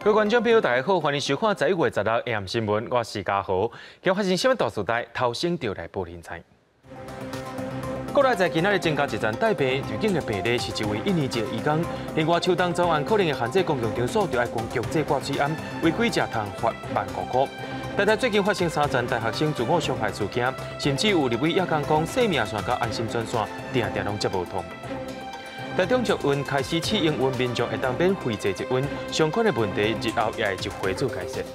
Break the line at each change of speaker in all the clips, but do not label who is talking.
各位观众朋友，大家好，欢迎收看11月16日AM新闻，我是嘉豪。今发生什么大事代？头先就来报现在。国内在今仔日增加一站带病入境的病例是一位印尼籍移工。另外，秋冬早晚可能会限制公共场所，就要公强制挂嘴安，违规者通罚15000块。台大最近发生3站大学生自我伤害事件，甚至有立委也讲生命线甲安心专线定拢接无通。台中捷运开始试营运，民众会当免费坐捷运，相关的问题日后也会一回做解释。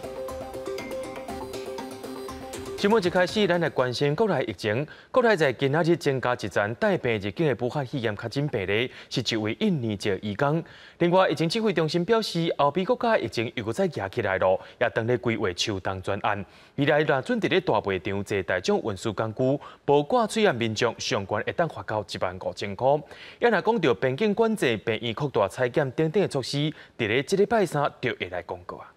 新闻一开始，咱来关心国内疫情。国内在今仔日增加一站带病入境的武汉肺炎确诊病例，是一位印尼籍移工。另外，疫情指挥中心表示，后边国家疫情又再压起来了，也当咧规划秋冬专案。未来若准伫咧大卖场坐大众运输工具，无挂嘴安民众，上悬会当罚到15000块。也若讲到边境管制、病院扩大采检等等的措施，伫咧这礼拜三就会来公告啊。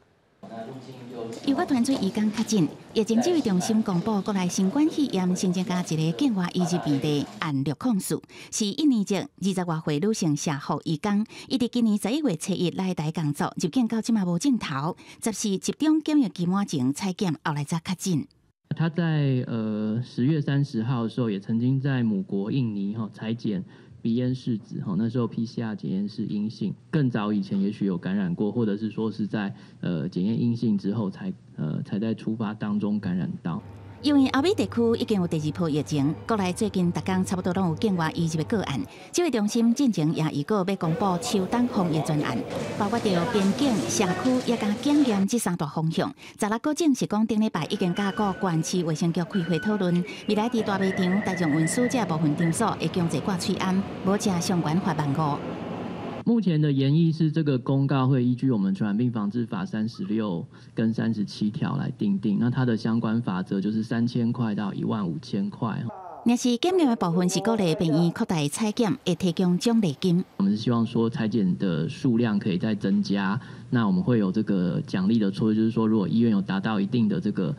由我团队移工确诊，疫情指挥中心公布国内新冠肺炎新增加一个境外移入病例，按6控数，是印尼籍20多岁女性社福移工，伊伫今年11月7日来台工作，入境到即嘛无镜头，则是集中检疫期满前采检，后来才确诊。
他在10月30号的时候，也曾经在母国印尼采检。鼻咽拭子，那时候 PCR 检验是阴性，更早以前也许有感染过，或者是说是在检验阴性之后才在出发当中感染到。
因为后尾地区已经有第2波疫情，国内最近逐天差不多拢有境外移入的个案。指挥中心进前也预告要公布秋冬防疫专案，包括着边境、社区也加检验这3大方向。16个证是讲顶礼拜已经甲各县市卫生局开会讨论，未来伫大卖场、大众运输这部分场所会强制挂嘴安，无正相关罚15000。
目前的研议是，这个公告会依据我们传染病防治法36跟37条来订定。那它的相关法则就是3000块到15000块。
若是检验的部分是鼓励病院扩大采检，会提供奖励金。
我们是希望说采检的数量可以再增加，那我们会有这个奖励的措施，就是说如果医院有达到一定的这个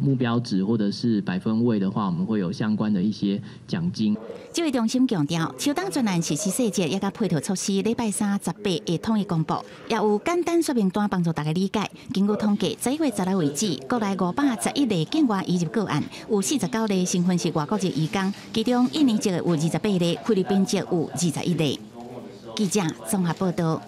目标值或者是百分位的话，我们会有相关的一些奖金。指挥中心强调，秋冬专案实施细节也甲配套措施，礼拜3、18会统一公布，也有简单说明单帮助大家理解。根据统计，11月16日为止，国内511例境外移入个案，有49例成分是外国籍移工，其中印尼籍有28例，菲律宾籍有21例。记者综合报道。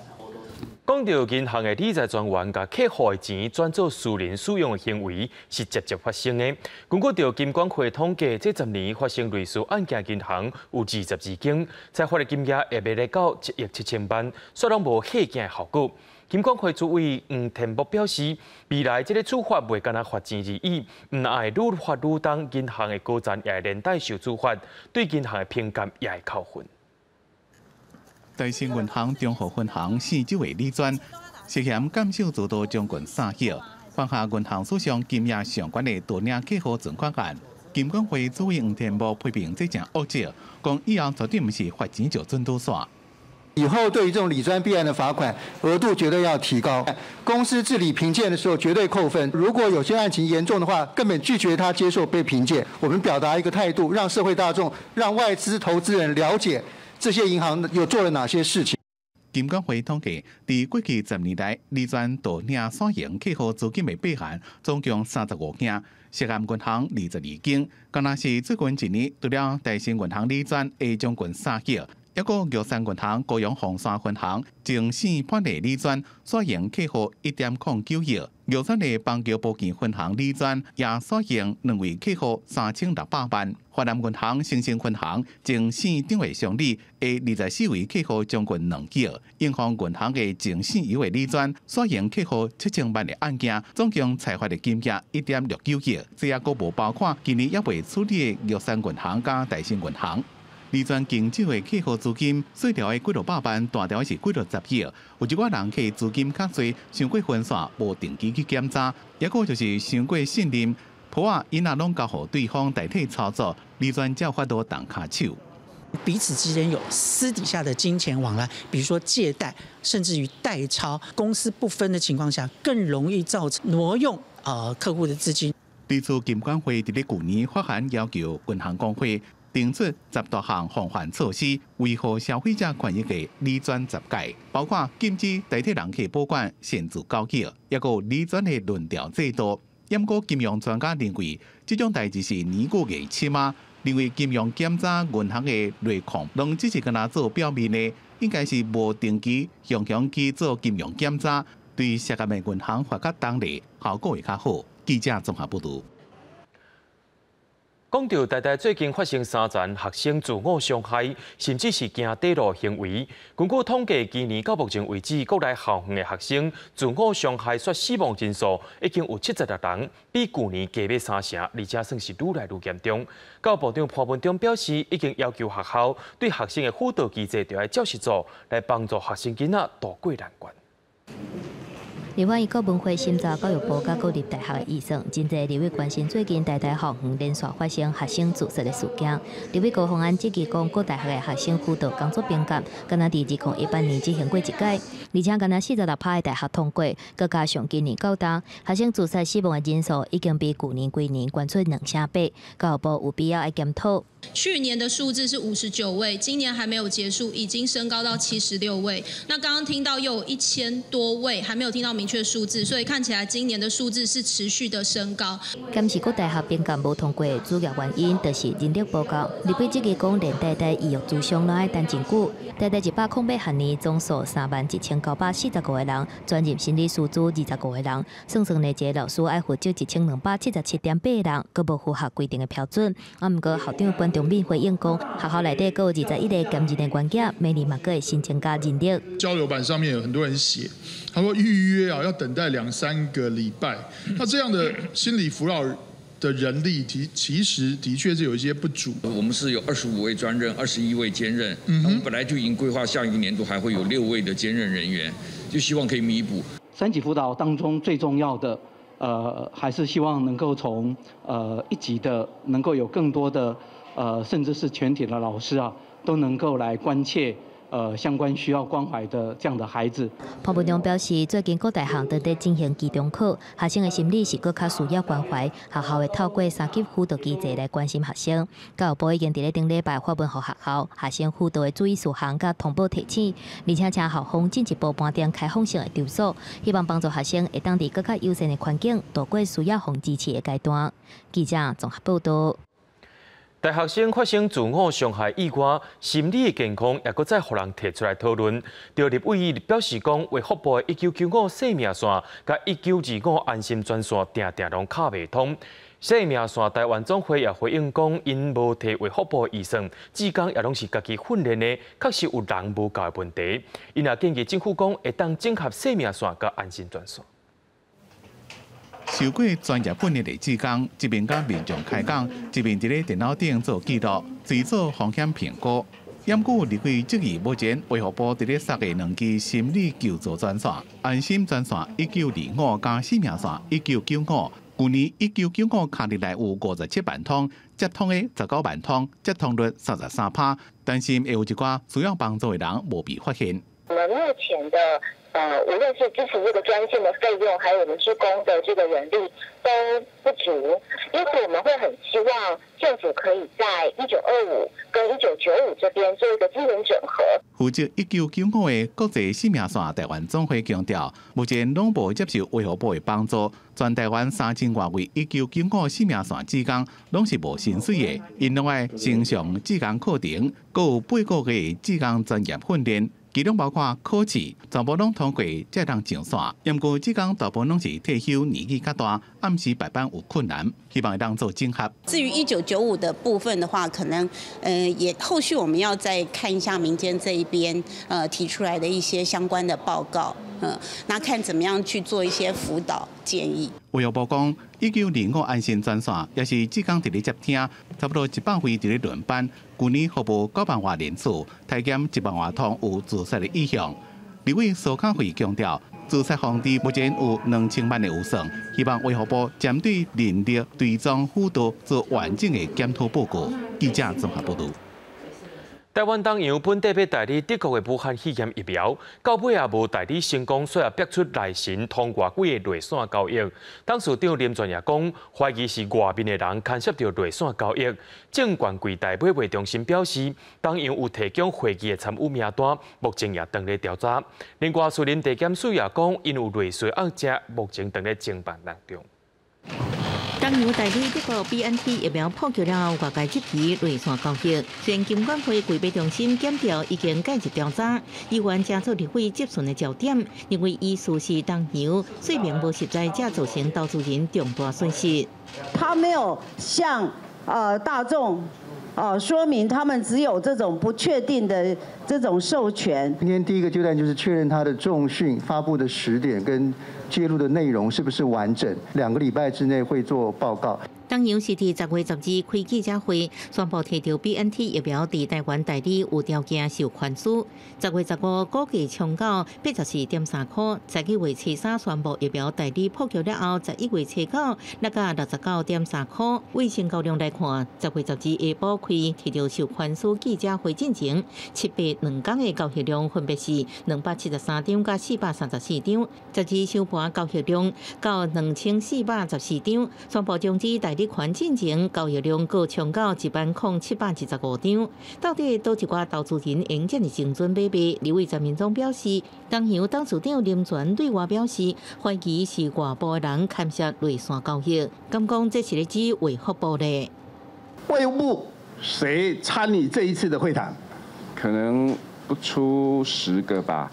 讲到银行的理财专员甲客户的钱转做私人使用的行为是直接发生的。根据到金管会统计，这10年发生类似案件银行有22件，采罚的金额也未来到1亿7千万，却拢无吓惊的效果。金管会主委黄天木表示，未来这个处罚袂干那罚钱而已，唔爱愈罚愈重，银行的高层也会连带受处罚，对银行的评鉴也会扣分。
台新银行中和分行4周的理专涉嫌减少主导将近3亿，犯下银行史上金额上悬的大领客户存款案。金管会主委黄天木批评这件恶迹，讲以后绝对不是罚钱就准多线。
以后对于这种理专弊案的罚款额度绝对要提高，公司治理评鉴的时候绝对扣分。如果有些案情严重的话，根本拒绝他接受被评鉴。我们表达一个态度，让社会大众、让外资投资人了解这些银行有做了哪些事情。
金管会统计，在过去10年来，理专大领所营客户资金的备案总共35件，涉案银行22间，敢若是最近1年，除了台新银行理专的将近3亿。还有玉山银行、高雄凤山分行、前县判例理专所营客户1.09亿，玉山的邦桥保健分行理专也所营2位客户3600万。华南银行、新兴分行前县长的常理的24位客户将近2亿。银行银行的前县一位理专所营客户7000万的案件，总共裁罚的金额1.69亿。这也阁无包括今年也未处理的玉山银行加台新银行。理专经手的客户资金，小条的几落百万，大条是几落10亿。有一寡人客资金较侪，伤过分散，无定期去检查；也个就是伤过信任，婆啊，因也拢交互对方代替操作，理专才法度动卡手。
彼此之间有私底下的金钱往来，比如说借贷，甚至于代抄，公私不分的情况下，更容易造成挪用客户的资金。
对此，金管会伫咧去年发函要求银行公会。定出10多项防范措施，维护消费者权益的理专10戒，包括禁止代替人去保管、限制交易，也有理专的论调制度。不过，金融专家认为，这种代志是年过月深啊。认为金融检查银行的内控，拢只是跟他做表面的，应该是无定期、常期做金融检查，对涉案的银行发较当力，效果会较好。记者综合报道。
讲到台大最近发生3件学生自我伤害，甚至是行地路行为。根据统计，今年到目前为止，国内校园的学生自我伤害所死亡人数已经有76人，比去年加了3成，而且算是愈来愈严重。教育部长潘文忠表示，已经要求学校对学生的辅导机制调来教室组，来帮助学生囡仔渡过难关。
立法院国文会审查教育部甲国立大学的预算，真侪立委关心最近台大校园连续发生学生自杀的事件。立委高虹安积极讲，各大学的学生辅导工作变革，敢若伫2018年执行过一届，而且敢若46%的大学通过，佮加上今年高达学生自杀死亡的人数已经比去年悬出2成8，教育部有必要来检讨。
去年的数字是59位，今年还没有结束，已经升高到76位。那刚刚听到又有1000多位，还没有听到明确数字，所以看起来今年的数字是持续的升高。
检视各大学变革无通过的主要原因，就是人力报告。立委积极讲，连台大医药咨商拢爱等真久。台大108学年总数31945个人，专任心理师资25个人，算内一个老师爱负责1277.8个人，佮无符合规定的标准。毋过校长关仲敏回应讲，学校内底佮有21个兼任的员工，每年嘛佮会新增加人力。
交流版上面有很多人写，他说预约要等待2-3个礼拜，那这样的心理辅导的人力其实的确是有一些不足。
我们是有25位专任，21位兼任。我们本来就已经规划下一个年度还会有6位的兼任人员，就希望可以弥补。
3级辅导当中最重要的，还是希望能够从1级的能够有更多的甚至是全体的老师啊，都能够来关切。相关需要关怀的这样的孩子。
潘部长表示，最近各大学都在进行期中考，学生的心理是更较需要关怀，学校会透过3级辅导机制来关心学生。教育部已经伫咧顶礼拜发文给学校，学生辅导的注意事项甲通报提醒，而且请校方进一步搬定开放性的场所，希望帮助学生会当伫更较优先的环境度过需要互支持的阶段。记者综合报道。大学生发生自我伤害以外，心理健康也搁再互人提出来讨论。着立委表示讲，卫福部的1995生命线甲1925安心专线定定拢卡袂通。生命线台湾总会也回应讲，因无摕卫福部预算，志工也拢是家己训练的，确实有人无够的问题。因也建议政府讲，会当整合生命线甲安心专线。受过专业训练的志工，一边甲民众开讲，一边伫咧电脑顶做记录，自做风险评估。研究立委质疑，目前卫福部伫咧设的2支心理救助专线，安心专线1925加生命线1995。去年1995卡入来有57万通，接通的19万通，接通率33%，担心会有一寡需要帮助的人无被发现。我们目前的无论是支持这个专线的费用，还有我们志工的这个人力都不足，因此我们会很希望政府可以在1925跟1995这边做一个资源整合。负责1995的国际生命线台湾总会强调，目前拢无接受卫福部的帮助，全台湾3000多位1995生命线志工拢是无薪水的，因拢爱升上志工课程，阁有8个月志工专业训练。其中包括考试，全部拢通过才通上线。因过志工大部分拢是退休年纪较大，暗时排班有困难，希望会当做整合。
至于1995的部分的话，可能也后续我们要再看一下民间这一边提出来的一些相关的报告，那看怎么样去做一些辅导建议。卫福部讲，1925安心专线也是志工伫咧接听，差不多100位伫咧轮班。去年服务9万多人次，体检1万多通有自杀的意向。立委苏康辉强调，自杀防治目前有2000万的预算，希望卫福部针对人力追踪辅导做完整的检讨报告。记者综合报道。
台湾当阳本地要代理德国的武汉肺炎疫苗，到尾也无代理成功，所以逼出内神通过几个内线交易。董事长林全也讲，怀疑是外面的人牵涉到内线交易。证券柜台买卖中心表示，当阳有提供会议的参与名单，目前也正在调查。另外，树林地检署也讲，因有类似案件，目前正在侦办当中。
当阳代理德国 BNT 疫苗普及了后，外界质疑内线交易。虽然金管会柜买中心检调已经介入调查，议员加做立委质询的焦点，认为疑似是当阳说明无实在，才造成投资人重大损失。
他没有向大众说明，他们只有这种不确定的这种授权。
今天第一个阶段就是确认他的重讯发布的时点跟揭露的内容是不是完整，2个礼拜之内会做报告。
当阳是伫10月12开记者会，宣布提到 BNT 疫苗伫台湾代理有条件受宽恕。10月15估计冲到84.3块，11月7宣布疫苗代理普及了后，11月7那个69.3块。为成交量来看，10月12下晡开提到受宽恕记者会进前，7、8两天的交易量分别是273张甲434张，12收盘交易量到2414张，宣布终止代理款进前交易量各冲到10715张，到底多一寡投资人用这么精准买卖？李伟在民众表示，当阳董事长林全对外表示，怀疑是外部的人牵涉内线交易，敢讲这是咧指卫福部的。
卫福部谁参与这一次的会谈？
可能不出10个吧。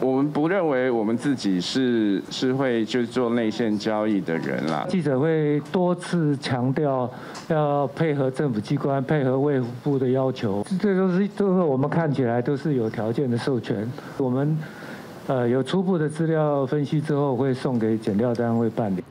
我们不认为我们自己是会就做内线交易的人啦。
记者会多次强调要配合政府机关、配合卫福部的要求，这都是我们看起来都是有条件的授权。我们有初步的资料分析之后，会送给检调单位办理。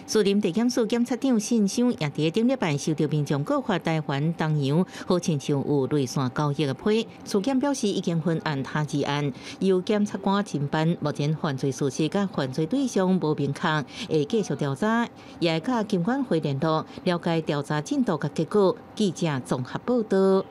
树林地检署检察长信箱也伫顶礼拜收到民众告发台湾当阳好亲像有内线交易的批。署检表示已经分案他治案，由检察官侦办，目前犯罪事实甲犯罪对象无明确，会继续调查，也会甲金管会联络，了解调查进度甲结果。记者综合报道。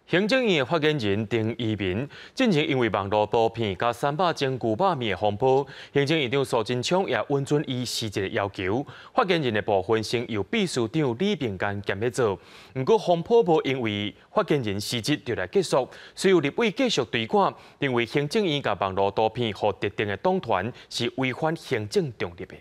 行政院的发言人丁一鸣近前因为网络毒片甲300种牛肉面的风波，行政院长苏贞昌也允准伊辞职的要求。发言人的部分先由秘书长李秉干兼要做，不过风波无因为发言人辞职就来结束，需要立委继续追赶，认为行政院甲网络毒片予特定的党团是违反行政中立的。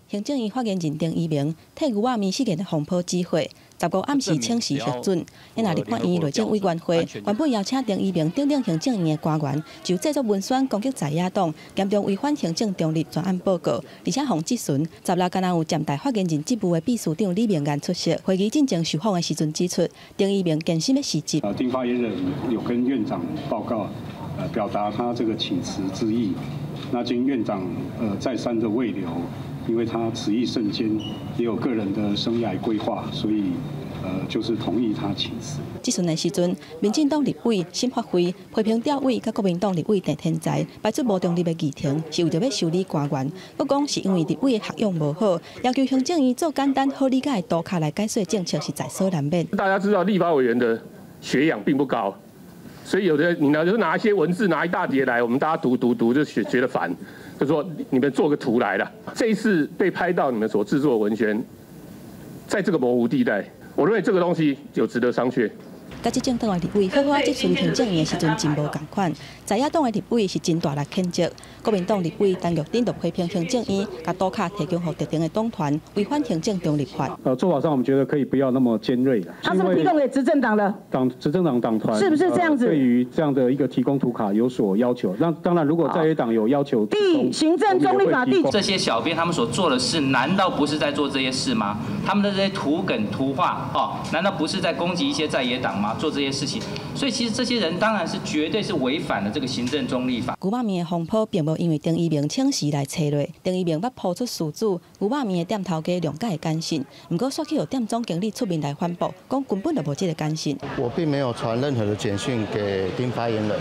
行政院发言人丁一鸣替牛肉面事件的风波指挥。15暗时请示核准，因那立法院内政委员会原本邀请丁一鸣等行政院的官员，就制作文宣攻击在野党，严重违反行政中立专案报告，而且逢质询，16敢若有暂代发言人职务的秘书长李明安出席。会议进行受访的时阵指出，丁一鸣坚信要辞职。
丁发言人有跟院长报告，表达他这个请辞之意。那经院长再三的慰留。因为他辞意甚坚，也有个人的生涯规划，所以就是同意他请辞。
质询的时阵，民进党立委辛发辉批评调委甲国民党立委陈天才摆出无中立的议程，是为着要修理官员。不讲是因为立委的学养无好，要求行政院做简单好理解的图卡来解说政策，是在所难免。
大家知道立法委员的学养并不高，所以有的你呢就拿一些文字拿一大叠来，我们大家读就觉得烦。就说你们做个图来了，这一次被拍到你们所制作的文宣，在这个模糊地带，我认为这个东西有值得商榷。
甲执政党的立委好好质询行政院的时阵真无共款，在野党的立委是真大力谴责，国民党立委单独点批评行政院甲赌卡提供予特定的党团，违反行政中立法。
做法上我们觉得可以不要那么尖锐了。
他是不是提供给执政党的？
执政党党团
是不是这样子？
对于这样的一个提供图卡有所要求。那当然，如果在野党有要求，
行政中立法
这些小编他们所做的事，难道不是在做这些事吗？他们的这些图梗图画，难道不是在攻击一些在野党吗？做这些事情，所以其实这些人当然是绝对是违反了这个行政中立法。
牛肉面的风波并无因为丁一鸣请辞来撤落，丁一鸣捌抛出事主牛肉面的店头家谅解的简讯，不过却有店总经理出面来反驳，讲根本就无这个简讯。
我并没有传任何的简讯给丁发言人，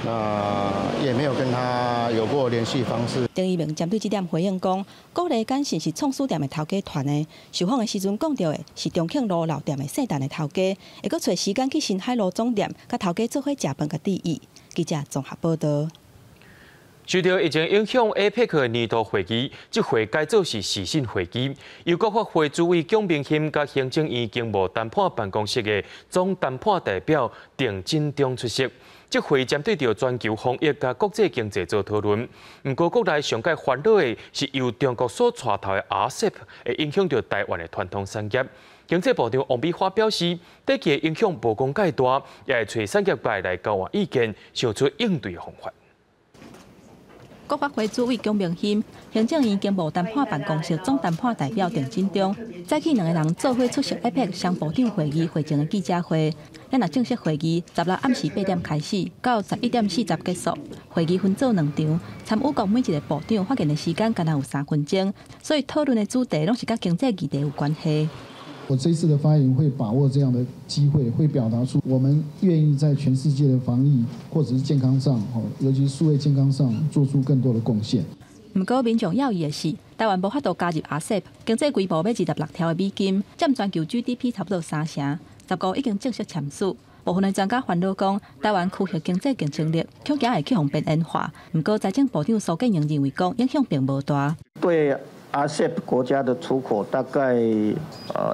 那也没有跟他有过联系方式。
丁一鸣针对这点回应讲，鼓励简信是创书店的头家团的，受访的时阵讲到的是中庆路老店的姓陈的头家，会阁找时间去新海路总店，甲头家做伙食饭甲致意。记者综合报道。
受到疫情影响 ，APEC 年度会议，这回改做是视讯会议，由国发会主委蒋明鑫甲行政院经贸谈判办公室的总谈判代表郑振中出席。这会针对着全球防疫甲国际经济做讨论。不过，国内上界烦恼的是由中国所带头的 RCEP 会影响到台湾的传统产业。经济部长王美花表示，这个影响无讲介大，也会找产业界来交换意见，想出应对方法。
国发会主委蒋明鑫、行政院经贸谈判办公室总谈判代表郑振中，再去两个人做伙出席 APEC 商部长会议会前的记者会。咱若正式会议16暗时8点开始，到11点40结束。会议分做2场，参与国每一个部长发言的时间，敢若有3分钟，所以讨论的主题拢是甲经济议题有关系。
我这次的发言会把握这样的机会，会表达出我们愿意在全世界的防疫或者是健康上，尤其是数位健康上做出更多的贡献。
不过，民众要义的是，台湾无法度加入 RCEP， 经济规模要26兆的美金，占全球 GDP 差不多3成，15已经正式签署。部分的专家烦恼讲，台湾区域经济竞争力恐惊会去互变演化。不过，财政部长苏建荣认为讲，影响并无大。
对 RCEP 国家的出口大概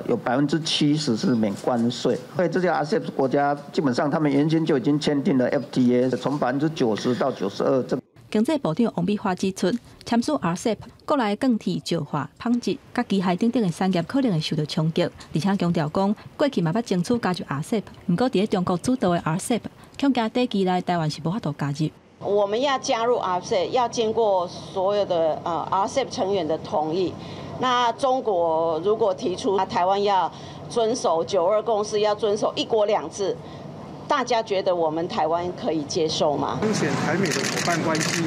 有70%是免关税，所以这些 RCEP 国家基本上他们原先就已经签订了 FTA， 从90%到92%。
经济部长王美花指出，签署 RCEP， 国内钢铁、石化、纺织、甲机械等等的产业可能会受到冲击，而且强调讲，过去嘛捌争取加入 RCEP， 不过伫中国主导的 RCEP， 恐惊短期内台湾是无法度加入。
我们要加入 RCEP， 要经过所有的RCEP 成员的同意。那中国如果提出台湾要遵守9·2共识，要遵守1国2制，大家觉得我们台湾可以接受吗？
彰显台美的伙伴关系，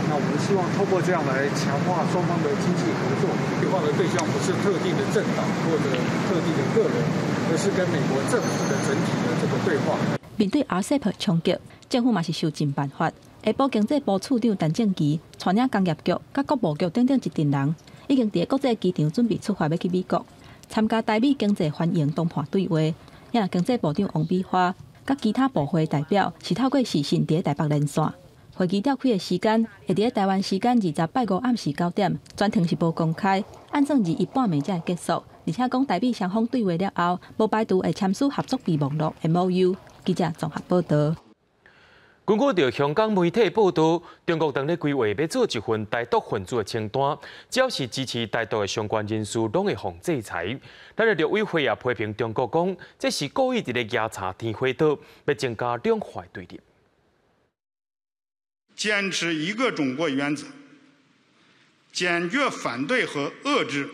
那我们希望透过这样来强化双方的经济合作。对话的对象不是特定的政党或者特定的个人，而是跟美国政府的整体的这个对话。
面对 RCEP 冲击，政府嘛是想尽办法。下晡经济部处长陈正奇带领工业局、甲国务局等等一群人，已经伫国际机场准备出发要去美国，参加台美经济欢迎谈判对话。也经济部长王美花甲其他部会代表是透过视讯伫台北连线。会议召开的时间会伫台湾时间20拜5暗时9点，全程是无公开，按算21半暝才会结束。而且讲台美双方对话了后，无排除会签署合作备忘录 MOU。记者综合报道。
根据着香港媒体报道，中国当日规划要做一份台独分子的清单，只要是支持台独的相关人士，拢会防制裁。但是，陆委会也批评中国讲，这是故意伫咧压茶添火岛，要增加两坏对立。
坚持一个中国原则，坚决反对和遏制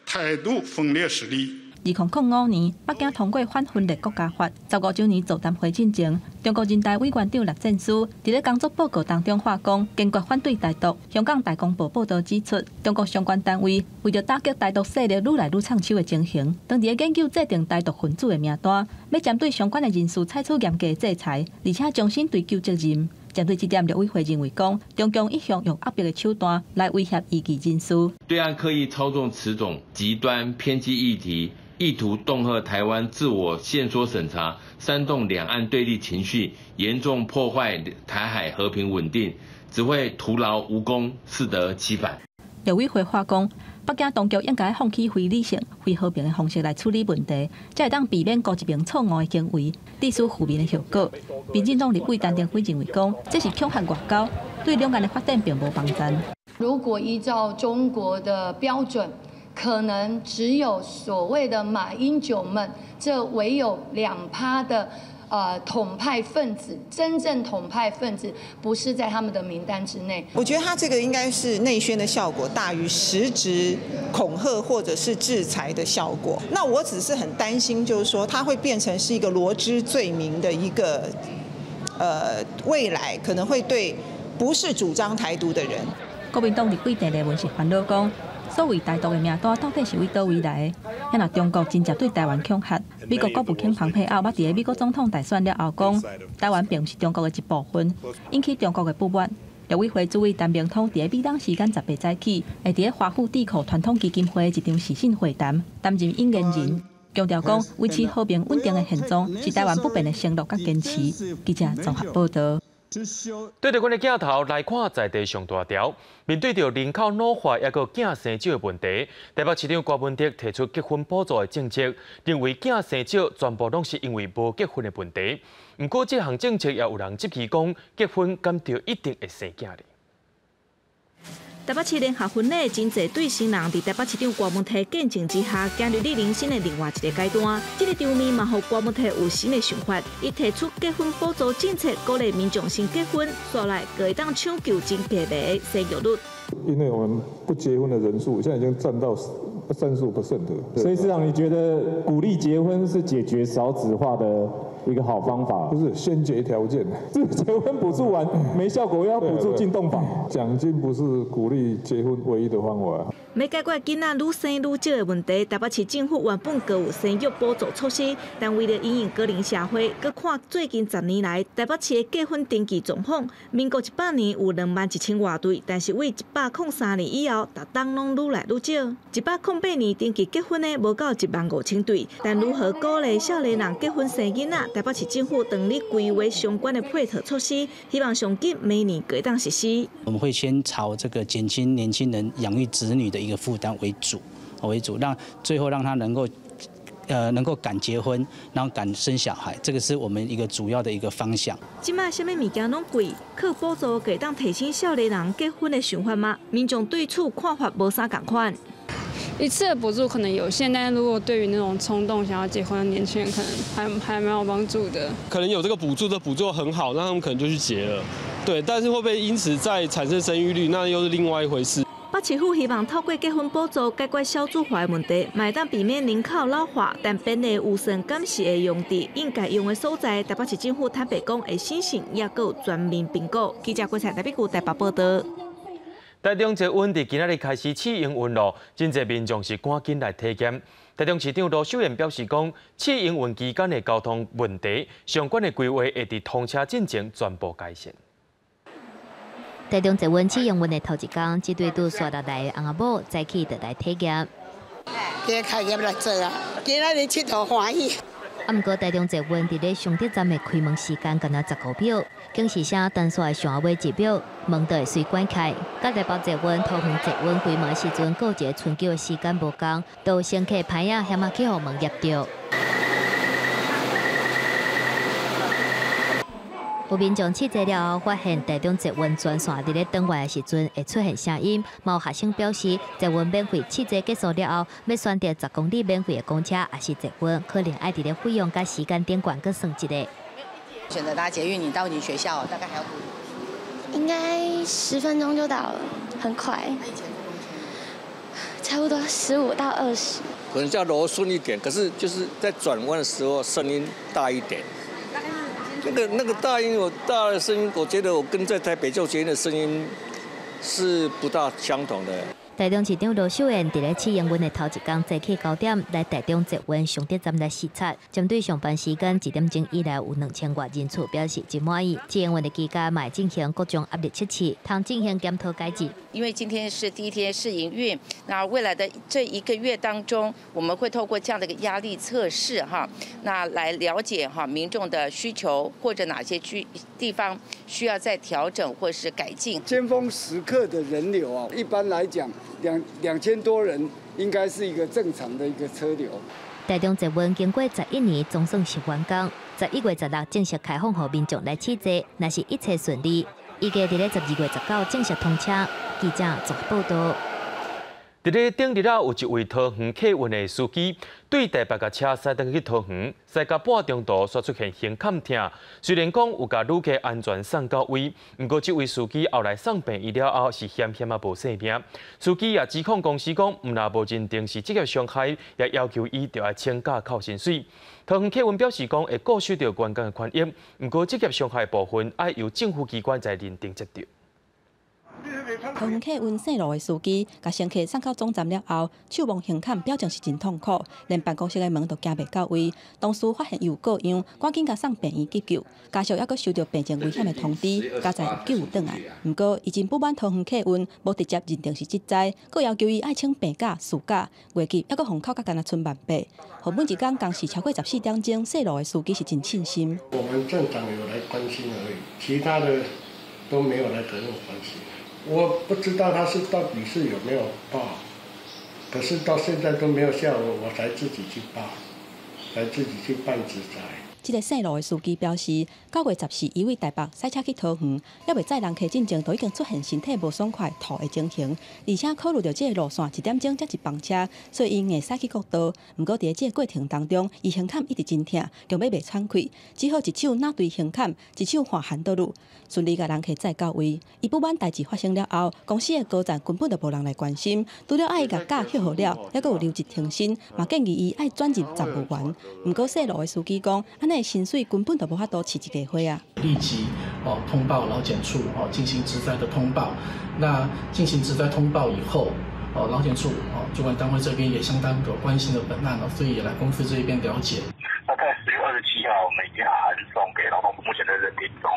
台独分裂势力。
2005年，北京通过反分裂国家法。15周年座谈会进前，中国人大委员长栗战书伫咧工作报告当中话讲，坚决反对台独。香港大公报报道指出，中国相关单位为着打击台独势力愈来愈插手的情形，当伫咧研究制定台独分子的名单，要针对相关的人士采取严格的制裁，而且重新追究责任。针对这点，陆委会认为讲，中共一向用压迫的手段来威胁异己人士。
对岸刻意操纵此种极端偏激议题，意图恫吓台湾自我限缩审查，煽动两岸对立情绪，严重破坏台海和平稳定，只会徒劳无功，适得其反。
陆委会话讲，北京当局应该放弃非理性、非和平的方式来处理问题，才会当避免高一名错误的行为，致使负面的效果。民进党立委陈定辉认为讲，这是恐吓外交，对两岸的发展并无帮助。
如果依照中国的标准，可能只有所谓的马英九们，这唯有2%的统派分子，真正统派分子不是在他们的名单之内。
我觉得他这个应该是内宣的效果大于实质恐吓或者是制裁的效果。那我只是很担心，就是说他会变成是一个罗织罪名的一个未来可能会对不是主张台独的人。
国民党立委陈立文是烦恼讲所谓台独的名单到底是为倒位来的？遐若中国真正对台湾恐吓，美国国务卿蓬佩奥捌伫美国总统大选了后讲，台湾并不是中国的一部分，引起中国的不满。陆委会主委陈明通伫美当时间18载起，会伫华府智库传统基金会一场视讯会谈，担任引言人，强调讲维持和平稳定的现状是台湾不变的承诺甲坚持。记者综合报道。
对着阮的镜头来看在地上大条，面对着人口老化也个囝生少的问题，台北市长郭文德提出结婚补助的政策，认为囝生少全部拢是因为无结婚的问题。不过这项政策也有人质疑讲，结婚敢就一定会生囝呢？
台北市联合婚礼真侪对新人伫台北市长郭文泰见证之下，进入你人生的另外一个阶段。这个场面嘛，互郭文泰有新的想法，伊提出结婚补助政策，鼓励民众先结婚，所来可以当抢救真低微生育率。
因为我们不结婚的人数现在已经占到35%了，所以市长，你觉得鼓励结婚是解决少子化的一个好方法？不是，先决条件。这结婚补助完没效果，要补助进洞房。奖金不是鼓励结婚唯一的方法。
要解决囡仔愈生愈少的问题，台北市政府原本就有生育补助措施，但为了因应高龄社会，佮看最近10年来台北市的结婚登记状况，民国100年有21000多对，但是为103年以后，逐档拢愈来愈少。108年登记结婚的无到15000对，但如何鼓励少年人结婚生囡仔？台北市政府全力规划相关的配套措施，希望上紧每年可以当实施。
我们会先朝这个减轻年轻人养育子女的一个负担为主，让最后让他能够敢结婚，然后敢生小孩，这个是我们一个主要的一个方向。
今麦什么物件拢贵，靠补助可以当提升少年人结婚的想法吗？民众对此看法无啥共款。
一次的补助可能有限，但是如果对于那种冲动想要结婚的年轻人，可能还蛮有帮助的。
可能有这个补助，这补助很好，那他们可能就去结了。对，但是会不会因此再产生生育率，那又是另外一回事。
北市府希望透过结婚补助解决少子化的问题，嘛会当避免人口老化，但本地有算监视的用地应该用的所在，台北市政府坦白讲会审慎，也有全面评估。记者郭彩台北区台北报道。
台中捷运伫今仔日开始试营运咯，真侪民众是赶紧来体检。台中市长罗秀燕表示讲，试营运期间的交通问题，相关的规划会伫通车进前全部改善。
台中捷运试营运的头一天，这对拄刷落来的翁仔某早起就来体检。
今开业来做啊，今仔日佚佗欢喜。
不过台中捷运伫咧上铁站的开门时间敢若15秒，警示声单线的上尾1秒，门就会随关开。甲台北捷运、桃园捷运开门的时阵，各一个春秋的时间无同，都有乘客牌仔险去互门夹着。有民众试坐了后，发现台中捷运专线伫咧登完的时阵会出现声音。有学生表示，捷运免费试坐结束了后，要选择10公里免费的公车，还是捷运，可能爱伫咧费用甲时间点管各算一个。
选择搭捷运，你到你学校大概还要
应该10分钟就到了，很快。差不多15到20。
可能要柔顺一点，可是就是在转弯的时候声音大一点。那个大音，我大的声音，我觉得我跟在台北坐捷运的声音是不大相同的。
台中市长罗秀燕伫咧试营运的头一天早起9点来台中捷运上铁站来视察，针对上班时间1点钟以来有2000多人次表示真满意。试营运的期间嘛进行各种压力测试，通进行检讨改进。
因为今天是第一天试营运，那未来的这1个月当中，我们会透过这样的一个压力测试哈，那来了解哈民众的需求或者哪些地方需要再调整或是改进。
尖峰时刻的人流啊，一般来讲2000多人应该是一个正常的一个车流。
台中捷运经过11年，总算是完工。11月16正式开放，予民众来试坐。若是一切顺利，预计伫咧12月19正式通车。记者综合报道。
伫咧顶日有一位桃园客运的司机，对台北甲车驶登去桃园，驶到半中途却出现胸坎痛。虽然讲有甲旅客安全送到位，不过这位司机后来送病医了后是险无性命。司机也指控公司讲，毋但无认定是职业伤害，也要求伊着要请假扣薪水。桃园客运表示讲会顾虑到员工的权益，不过职业伤害部分要由政府机关在认定才对。
桃园客运姓罗的司机，甲乘客送到总站了后，手摸胸坎，表情是真痛苦，连办公室的门都行袂到位。同事发现有各样，赶紧甲送病院急救。家属还阁收到病情危险的通知，加在有救回来。不过，伊真不满桃园客运无直接认定是职灾，佫要求伊爱请病假、事假。月季还阁封口甲干那剩万八。后每一天工时超过14点钟，姓罗的司机是真庆幸。
我们镇长有来关心而已，其他的都没有来责任关心。我不知道他到底是有没有报，可是到现在都没有下文，我才自己去报，才自己去办职灾。
这个姓罗的司机表示，9月14伊为台北驶车去桃园，还未载人客进前，就已经出现身体无爽快、吐的情形，而且考虑到这个路线1点钟才一班车，所以伊硬驶去国道。不过在这个过程当中，伊胸坎一直真痛，强要袂喘气，只好一手拿对胸坎，一手换handle路，顺利甲人客载到位。伊不满代志发生了后，公司的高层根本就无人来关心，除了爱甲假歇好了，还佫有留职停薪，嘛建议伊爱转入站务员。不过姓罗的司机讲，安尼薪水根本就无法度饲一家伙啊！
立即通报劳检处进行职灾的通报。那进行职灾通报以后，劳检处主管单位这边也相当有关心的本案所以也来公司这一边了解。
大概10月27号，我们已经函送给劳动部，目前在认定中。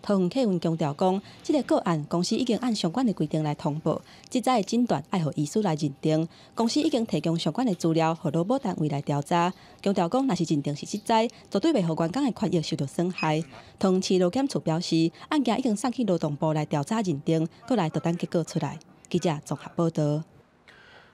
桃园客运强调讲，这个个案公司已经按相关的规定来通报，职灾的诊断爱予医师来认定。公司已经提供相关的资料，予劳保单位来调查。强调讲，若是认定是职灾，绝对袂予员工的权益受到损害。桃园市劳检处表示，案件已经送去劳动部来调查认定，过来就等结果出来。记者综合报道。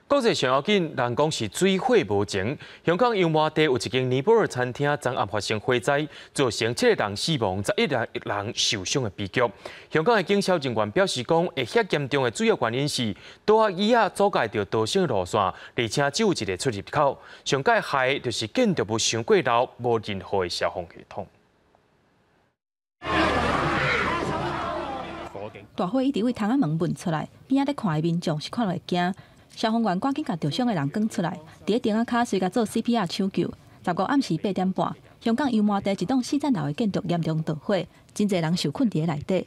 国际上要紧，人讲是水火无情。香港油麻地有一间尼泊尔餐厅昨暗发生火灾，造成7个人死亡，11人受伤的悲剧。香港的警消人员表示讲，会遐严重的主要原因是倒压椅阻碍着道线路线，而且只有一个出入口。上界害就是建筑物上过老，无任何的消防系统。
大火一直为窗仔门闻出来，边仔咧看的民众是看落会惊。消防员赶紧把受伤的人赶出来，伫顶仔骹随甲做 CPR 抢救。19暗时8点半，香港油麻地一栋4层楼的建筑严重大火，真侪人受困伫内底。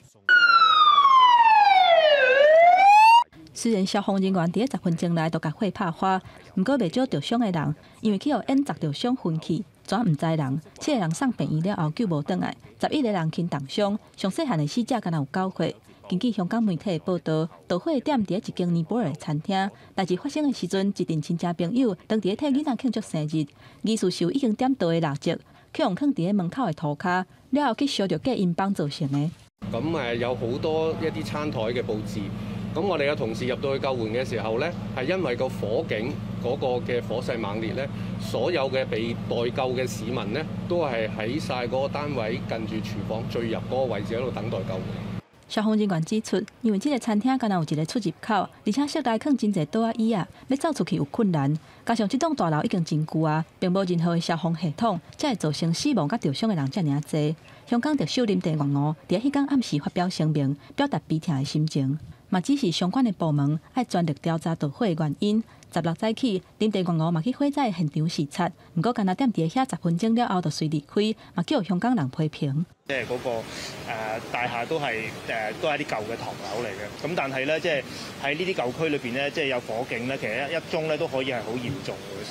虽然消防人员伫10分钟内就甲火拍花，不过袂少受伤的人，因为去互烟砸着伤昏去，全唔知人。7个人送病院了后救无倒来，11个人轻重伤，上细汉的死者敢若有9岁。根据香港媒体的报道，导火的点伫一间尼泊尔的餐厅。代志发生的时阵，一群亲戚朋友当伫替囡仔庆祝生日，疑似是已经点倒的蜡烛，去用放伫门口的涂骹，了后去烧着隔音板造成的。
咁有好多一啲餐台嘅佈置。咁我哋嘅同事入到去救援嘅時候咧，係因為個火警嗰個嘅火勢猛烈咧，所有嘅被代救嘅市民咧，都係喺晒嗰個單位近住廚房最入嗰個位置喺度等待救援。
消防人員指出，因為這個餐廳敢若有一個出入口，而且室內放真濟倒椅啊，要走出去有困難。加上這棟大樓已經真舊啊，並無任何的消防系統，才會造成死亡甲受傷的人遮爾濟。香港特首林鄭月娥伫迄天暗時發表聲明，表達悲痛的心情，嘛指示相關的部門要全力調查導火的原因。16早起，林鄭月娥嘛去火災現場視察，不過敢若踮伫遐10分鐘了後就隨離開，嘛叫香港人批評。
即係嗰個大廈都係啲舊嘅唐樓嚟嘅，咁但係咧，即係喺呢啲舊區裏邊咧，即係有火警咧，其實一宗咧都可以係好嚴重嘅。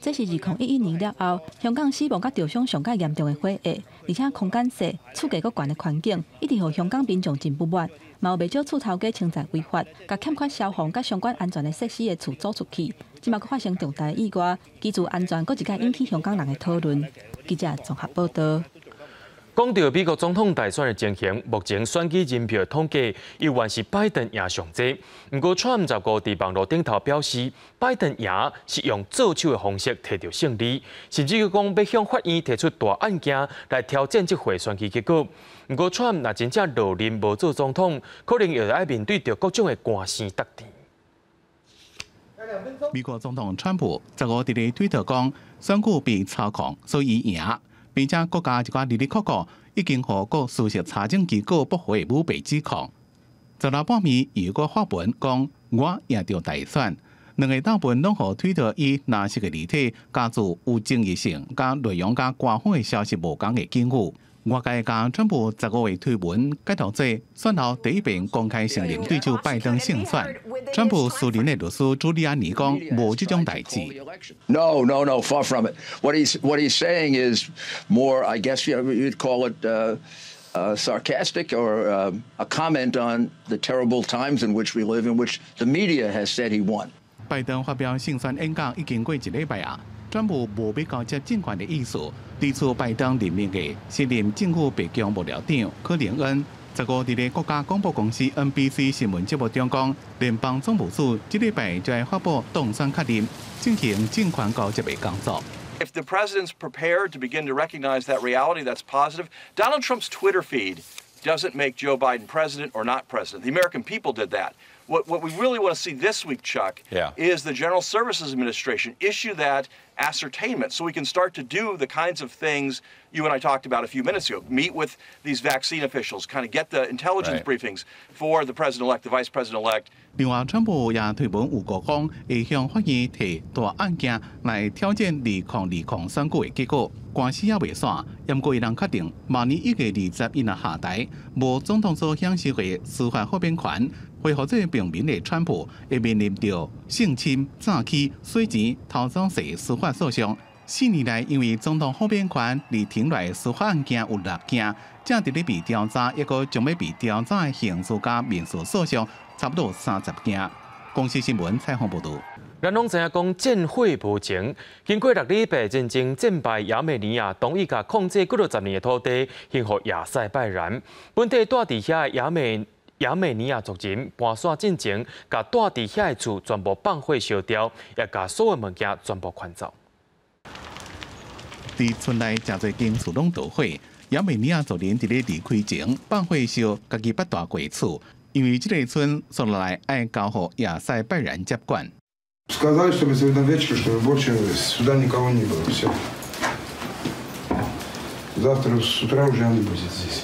這是2011年了後，香港死亡甲受傷上較嚴重的火災，而且空間小、厝價閣懸的環境，一直讓香港民眾真不滿。嘛有袂少厝頭家稱財違法，甲欠缺消防甲相關安全的設施的厝租出去，即馬閣發生重大意外，居住安全閣一個引起香港人的討論。記者綜合報道。
講到美國總統大選的情形，目前選舉人票統計依然是拜登贏上濟。不過，Trump 在網絡頂頭表示，拜登贏是用造手的方式摕到勝利，甚至佢講要向法院提出大案件來挑戰這回選舉結果。不過，Trump 若真正落任無做總統，可能又要面對着各種的官司答辯。
美國總統川普15日喺推特講，選舉被操控，所以贏。並且國家一個利利確確已經和各事實查證機構駁回舞弊指控。16半暝有個發文講，我贏到大選。兩個鬥本攏和推特以藍色嘅字體加注有爭議性、加內容加官方嘅消息無同嘅警語。外界讲川普15月推文介绍这选后第一遍公开承认对手拜登胜选。川普私人的律师朱利安尼讲无这种代志。
No, far from it. What he's saying is more, I guess you'd call it sarcastic or a comment on the terrible times in which we live, in which the media has said he won.
拜登发表胜选演讲已经过1礼拜啊，川普无要交接政权的意思，提出拜登任命的新任政府白宫幕僚长柯林恩。15日的国家广播公司 NBC 新闻节目中讲，联邦总务署这礼拜就会发布当选确认，进行政权交接的工作。
If the president's prepared to begin to recognize that reality, that's positive. Donald Trump's Twitter feed doesn't make Joe Biden president or not president. The American people did that. What we really want to see this week, Chuck, is the General Services Administration issue that ascertainment so we can start to do the kinds of things you and I talked about a few minutes ago. Meet with these vaccine officials, kind of get the intelligence briefings for the president-elect, the vice president-elect.
另外，川普也推文有告讲，会向法院提大案件来挑战2020选举的结果。官司也未散，不过伊人确定，明年1月21日下台，无总统所享受的司法豁免权，恢复这平民的川普，会面临着性侵、诈欺、洗钱、偷赃税司法诉讼。4年来，因为总统豁免权而停来司法案件有6件，正伫咧被调查，一个将要被调查的刑事加民事诉讼，差不多30件。公司新闻采访报道。
咱拢知影讲战火无情，经过6礼拜战争战败亚美尼亚，同意甲控制几60年的土地，献予亚塞拜然。本地住伫遐的亚美尼亚族人搬线进前，甲住伫遐的厝全部放火烧掉，也甲所有物件全部赶走。
伫村内真侪间厝拢着火，亚美尼亚族人伫咧离开前放火烧家己8大过厝，因为这个村所来爱交予亚塞拜然接管。
Сказали, что мы сегодня вечером, что рабочие сюда никого не было. Все. Завтра с утра уже не будет здесь.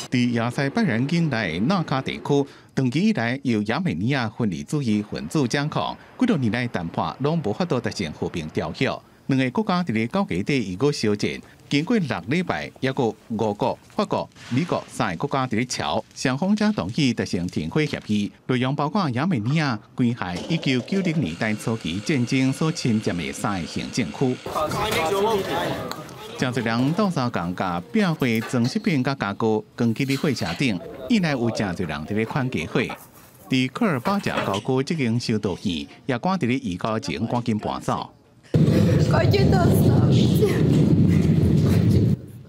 伫亚塞拜然境内纳卡地区，长期以来由亚美尼亚分离主义分子掌控，几多年来谈判拢无法度达成和平条约。两个国家伫咧9月底又相战，经过6礼拜，也有5国、法国、美国3个国家伫咧朝，双方才同意达成停火协议，内容包括亚美尼亚归还1990年代初期战争所侵占的3个行政区。真侪人到处共甲变火装饰品甲家具扛起伫火车顶，以内有真侪人伫咧看家火。伫科尔巴贾高区即间修道院，也赶伫咧预告前赶紧搬走。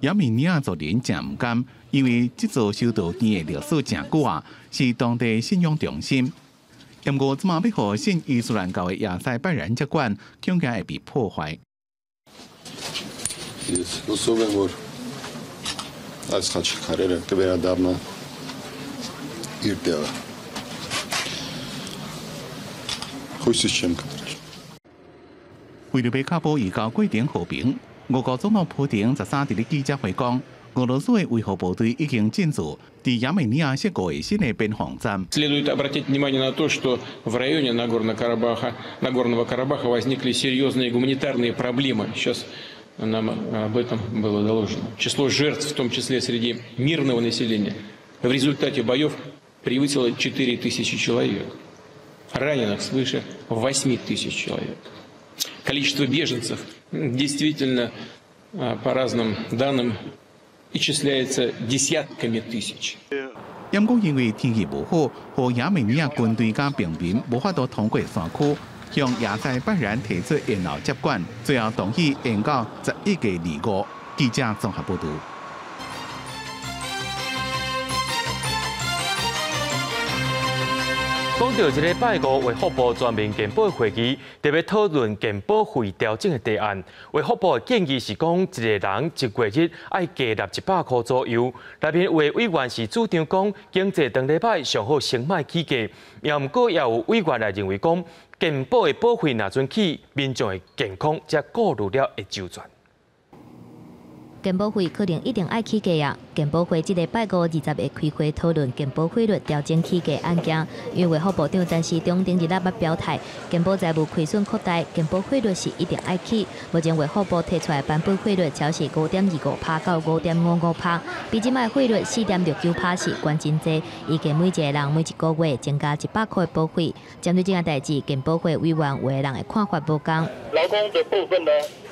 亚美尼亚族人真唔甘，因为这座修道院的历史真久啊，是当地信仰中心。不过，即马要互信伊斯兰教的亚塞拜然接管，恐惊会被破坏。为了要确保移交过程和平，俄国总统普京13日记者会讲，俄罗斯的维和部队已经进驻伫亚美尼亚设过的新的边防站。
Следует обратить внимание на то, что в районе Нагорного Карабаха возникли серьезные гуманитарные проблемы. Сейчас нам об этом было доложено. Число жертв, в том числе среди мирного населения, в результате боев превысило 4000 человек. Раненых свыше 8000 человек. Количество беженцев действительно, по разным данным, исчисляется десятками тысяч.
不过因为天气不好，和亚美尼亚军队甲平民无法度通过山区，向亚塞拜然提出延后接管，最后同意延到11月25日。记者综合报道。
讲到这个拜5为福部全面健保会议，特别讨论健保费调整的提案。为福部的建议是讲，一个人1月日爱加纳100块左右。内面有的委员是主张讲，经济长礼拜上好先卖起价，也毋过也有委员来认为讲，健保的保费若准起，民众的健康才顾虑了会周全。
健保费可能一定爱起价啊！健保会这个拜5、20会开会讨论健保费率调整起价案件，因为卫福部长陈时中顶日捌表态，健保债务亏损扩大，健保费率是一定爱起。目前卫福部提出来版本费率超是5.25%到5.55%，比即卖费率4.69%是关键低，以及每一个人每一个月增加100块保费。针对这件代志，健保会委员有的人的看法不同。
劳工的部分呢，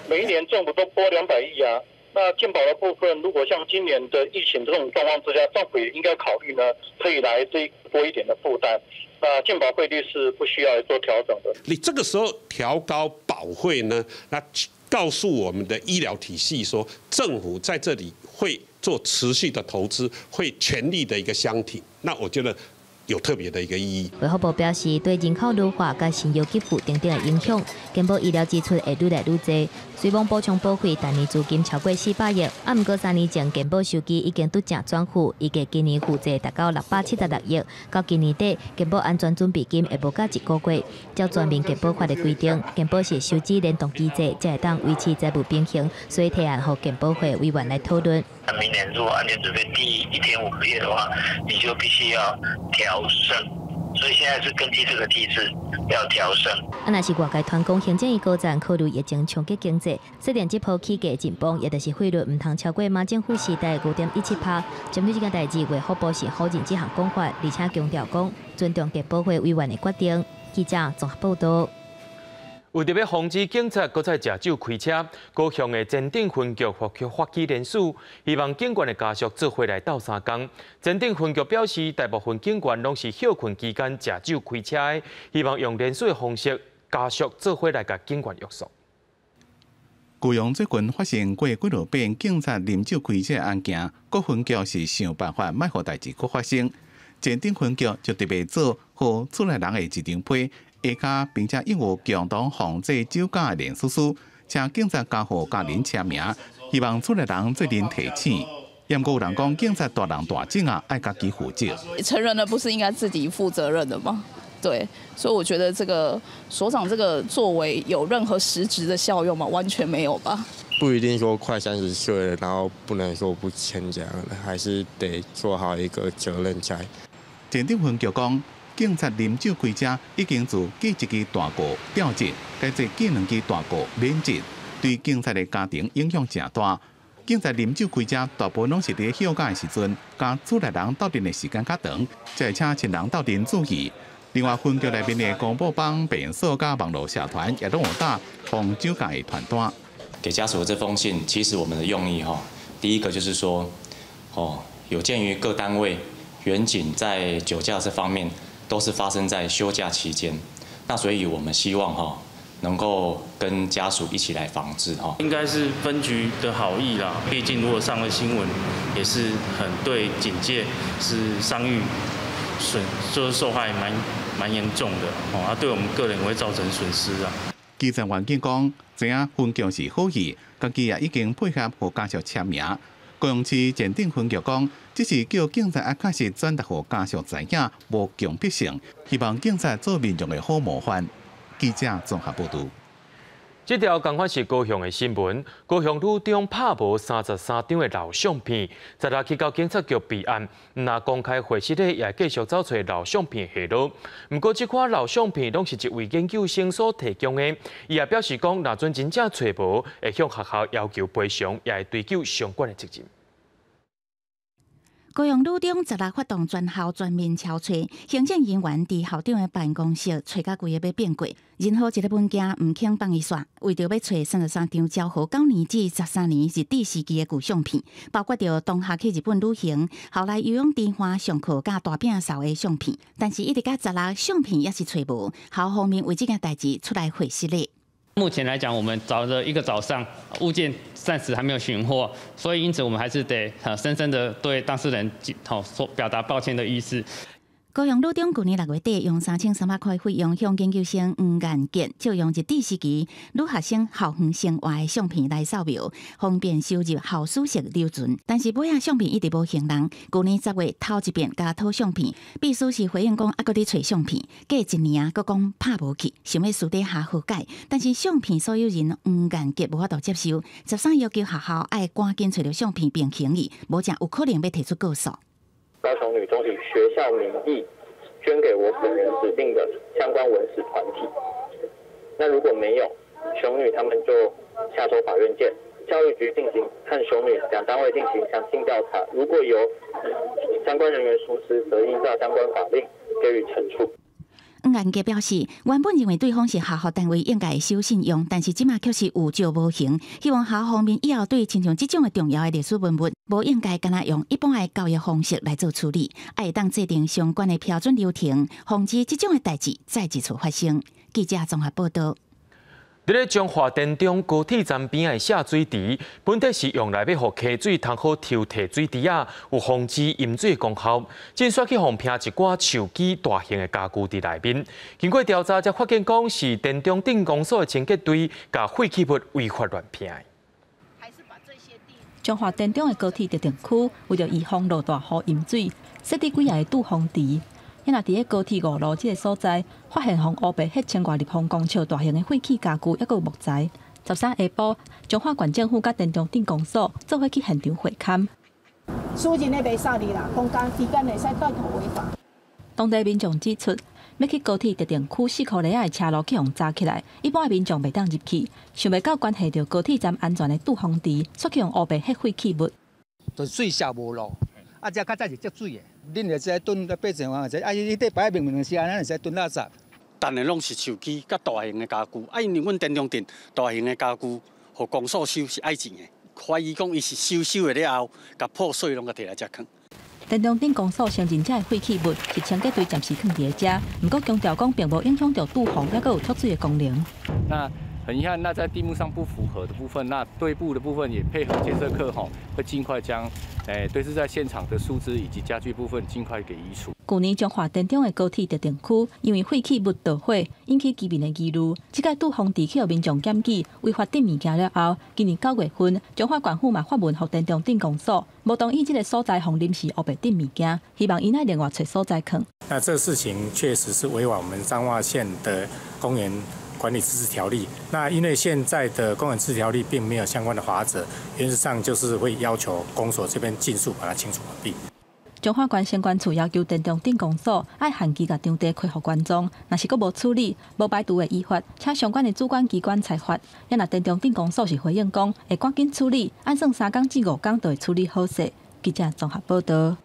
每一年政府都拨200亿啊。那健保的部分，如果像今年的疫情这种状况之下，政府也应该考虑呢，可以来多一点的负担。那健保费率是不需要做调整的。
你这个时候调高保费呢，那告诉我们的医疗体系说，政府在这里会做持续的投资，会全力的一个相挺。那我觉得有特别的一个意义。
卫福部表示，对人口老化甲薪油给付等等的影响，健保医疗支出会愈来愈多。虽望补充保费，但年资金超过400亿，不过3年前健保收支已经拄正转负，预计今年负债达到676亿。到今年底，健保安全准备金会无到1个月。照全面健保法的规定，健保是收支联动机制，才会当维持债务平衡，所以提案予健保会委员来讨论。
明年如果安全准备第1.5个月的话，你就必须要调升，所以现在是根据这个机制要调升。
若是外界团工行政院高层考虑疫情冲击经济，设定这波起价紧绷，也就是汇率唔通超过马政府时代5.17%。针对这件代志，卫福部是否认这项讲法，而且强调讲尊重健保会委员的决定。记者综合报道。
为着要防止警察搁再食酒开车，高雄的前镇分局发起联署，希望警员的家属做伙来斗3工。前镇分局表示，大部分警员拢是休困期间食酒开车的，希望用联署的方式，家属做伙来甲警员约束。
高雄最近发生过几落遍警察啉酒开车案件，各分局是想办法莫互代志搁发生。前镇分局就特别做好出来人的一张批。下加并且义务共同防制酒驾的联署书，请警察交互家人签名，希望出来人责任提起。也过有人讲，警察大人大警啊，爱家己负责。
成人了不是应该自己负责任的吗？对，所以我觉得这个所长这个作为有任何实质的效用吗？完全没有吧。
不一定说快30岁了，然后不能说不签这样的，还是得做好一个责任在。
前镇分局讲。警察啉酒开车已经自记1支大过调职，改做记2支大过免职，对警察的家庭影响真大。警察啉酒开车大部分拢是伫休假的时阵，甲主来人斗阵的时间较长，才会请亲人斗阵注意。另外，分局内面的公布帮、便所甲网络社团也拢有打防酒驾的传单。
给家属的这封信，其实我们的用意第一个就是说，有鉴于各单位远景在酒驾这方面。都是发生在休假期间，那所以我们希望能够跟家属一起来防治
应该是分局的好意啦，毕竟如果上了新闻，也是很对警界是伤誉就是受害蛮严重的对我们个人也会造成损失啊。
基层环境讲，知影分局是好意，家己也已经配合互家属签名。高雄市前镇分局讲，只是叫警察确实转达予家属知影，无强迫性，希望警察做民众的好模范。记者综合报道。
这条同款是高雄的新闻，高雄路中拍无33张的老相片，16去到警察局备案，那公开会室内也继续找找老相片下落。不过，这款老相片拢是一位研究生所提供的，伊也表示讲，若准真正找无，会向学校要求赔偿，也会追究相关的责任。
高雄路中16发动全校全面敲找，行政人员伫校长的办公室找到规个要变过，任何一个物件唔肯放伊煞，为着要找33张交互9年至13年日治时期的旧相片，包括着同学去日本旅行，后来游泳池畔上课甲大饼扫的相片，但是一直到16相片也是找无，校方面为这件代志出来回事咧。
目前来讲，我们找了一个早上，物件暂时还没有寻获，所以因此我们还是得深深的对当事人表达抱歉的意思。
高雄路中去年6月底用3300块费用向研究生黄彦杰借用一地时期女学生校园生活的相片来扫描，方便收入校史式留存。但是尾仔相片一直无行人。去年10月头一遍甲讨相片，秘书是回应讲还搁伫找相片，隔一年搁讲拍无去，想要私底下和解，但是相片所有人黄彦杰无法度接受，13要求学校爱赶紧找到相片并行义，无正有可能要提出告诉。
高雄女中以学校名义捐给我本人指定的相关文史团体。那如果没有，雄女他们就下周法院见。教育局进行和雄女两单位进行详细调查，如果有相关人员疏失，则依照相关法令给予惩处。
黄彦杰表示，原本认为对方是校校单位应该守信用，但是即马却是有照无行。希望校方面以后对亲像这种的重要的历史文物，无应该干那用一般的教育方式来做处理，爱当制定相关的标准流程，防止这种的代志再一次发生。记者综合报道。
伫咧彰化田中高铁站边的下水池，本地是用来要互溪水通好抽提水池啊，有防治淹水功效。正选去互拼一寡手机大型的家具伫内面。经过调查，才发现讲是田中镇公所的清洁队甲废弃物违法乱拼。
彰化田中的高铁特定区，为着预防落大雨淹水，设置几下堵洪池。因若伫咧高铁5路这个所在，发现互乌白迄千外立方公尺大型的废弃家具，抑个木材。13下晡，彰化县政府甲田中镇公所做伙去现场会勘。
私人的袂扫你啦，公间之间会使带头违法。
当地民众指出，要去高铁特定区4颗里的车路去互扎起来，一般的民众袂当入去。想袂到关系到高铁站安全的堵洪池，所去用乌白迄废弃物。
就是水下无路，啊，遮较早是积水的。恁会使囤百姓话，会使啊！伊底摆明明是安，咱会使囤垃圾。
但的拢是手机甲大型的家具，啊，因为阮田中镇大型的家具，互公所收是爱钱的。怀疑讲伊是收的了后，甲破碎拢甲摕来遮囥。
田中镇公所承认这废弃物是清洁队暂时囥伫遮，不过强调讲并无影响到堵洪，抑个有抽水的功能。
那很遗憾，那在地目上不符合的部分，那对部的部分也配合建设科会尽快将堆置在现场的树枝以及家具部分尽快给移除。
去年彰化田中的高铁特定区因为废弃物导火，引起居民的疑虑。这个堵洪池去互民众检举违法抌物件了后，今年9月份，彰化县府嘛发文予田中镇公所，无同意这个所在互临时黑白抌物件，希望因爱另外找所在囥。
那这个事情确实是违反我们彰化县的公园管理自治条例。那因为现在的公园自治条例并没有相关的法则，原则上就是会要求公所这边尽速把它清除完毕。
彰化县相关处要求田中镇公所爱限期甲场地开放观众，若是阁无处理，无排除的依法，且相关的主管机关裁罚。因若田中镇公所是回应讲会赶紧处理，按算3天至5天就会处理好势。记者综合报道。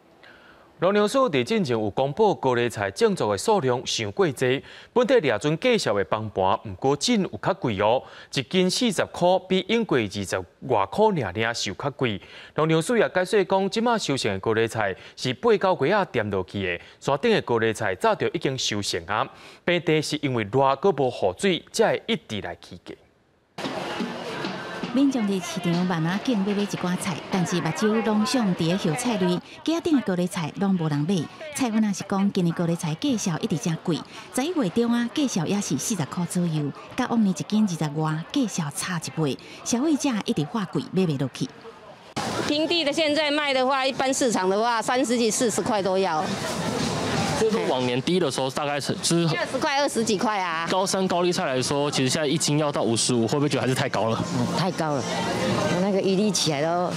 农粮署伫进前有公布高丽菜种植的数量伤过济，本地掠准介绍的帮盘，毋过真有较贵哦，一斤40块，比应过20外块尔收较贵。农粮署也解释讲，即马收成的高丽菜是8到月仔掂落去的，山顶的高丽菜早就已经收成啊，平地是因为热阁无雨水，才会一直来起价。
民众伫市场慢慢景买一寡菜，但是目睭拢想伫咧后菜类，架顶的高丽菜拢无人买。菜贩也是讲，今年高丽菜价销一直真贵，11月中啊，价销也是40块左右，甲往年一斤20外，价销差1倍，消费者一直话贵，买袂落去。
平地的现在卖的话，一般市场的话，30几、40块都要。
就是往年低的时候，大概是20
块、20几块啊。
高山高丽菜来说，其实现在1斤要到55，会不会觉得还是太高了？
太高了，那个一粒起来都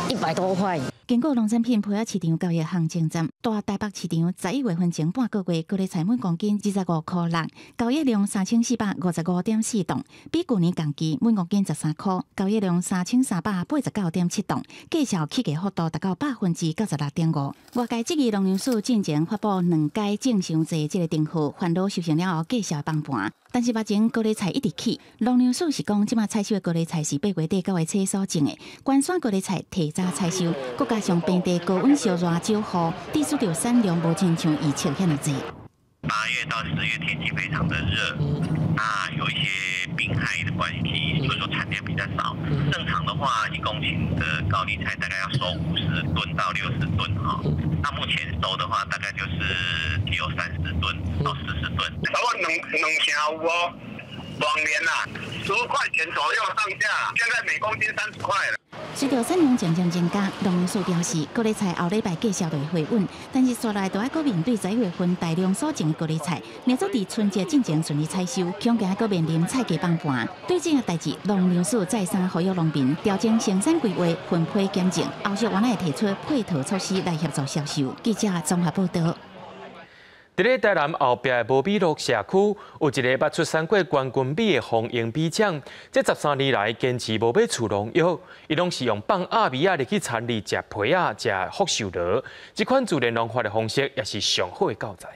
100多块。
经过农产品批发市场交易行情站，大台北市场11月份前半个月高丽菜每公斤25块6，交易量3455.4吨，比去年同期每公斤13块，交易量3389.7吨，价销起价幅度达到96.5%。外界这个农粮署进前发布2届正常制这个订户，烦恼收成了后价销放盘，但是目前高丽菜一直起，农粮署是讲，即马采收的高丽菜是8月底9月初所种的，关山高丽菜提早采收，加上平地高温烧热少雨，地主着产量无亲像预测遐尼济。
8月到10月天气非常的热，那有一些病害的关系，所以说产量比较少。正常的话，话，1公斤的高丽菜大概要收50吨到60吨哈。那目前收的话，大概就是只有30吨到40吨。差不多两成有哦，往年啦，15块钱左右上下，现在每公斤30块了。
随着产量渐渐增加，农民数表示，高丽菜后礼拜计销就会回稳，但是接下来都要搁面对11月份大量所种的高丽菜，连续伫春节进前顺利采收，恐惊还搁面临菜价崩盘。对这个代志，农粮署再三呼吁农民调整生产规划，分配减种，后续原来会提出配套措施来协助销售。记者综合报道。
伫咧台南后壁的无米路社区，有一个捌出产过冠军米的红英米厂，这13年来坚持无买厝农药，伊拢是用放鸭米入去田里食皮仔、食福寿螺，这款自然农法的方式也是上好的教材。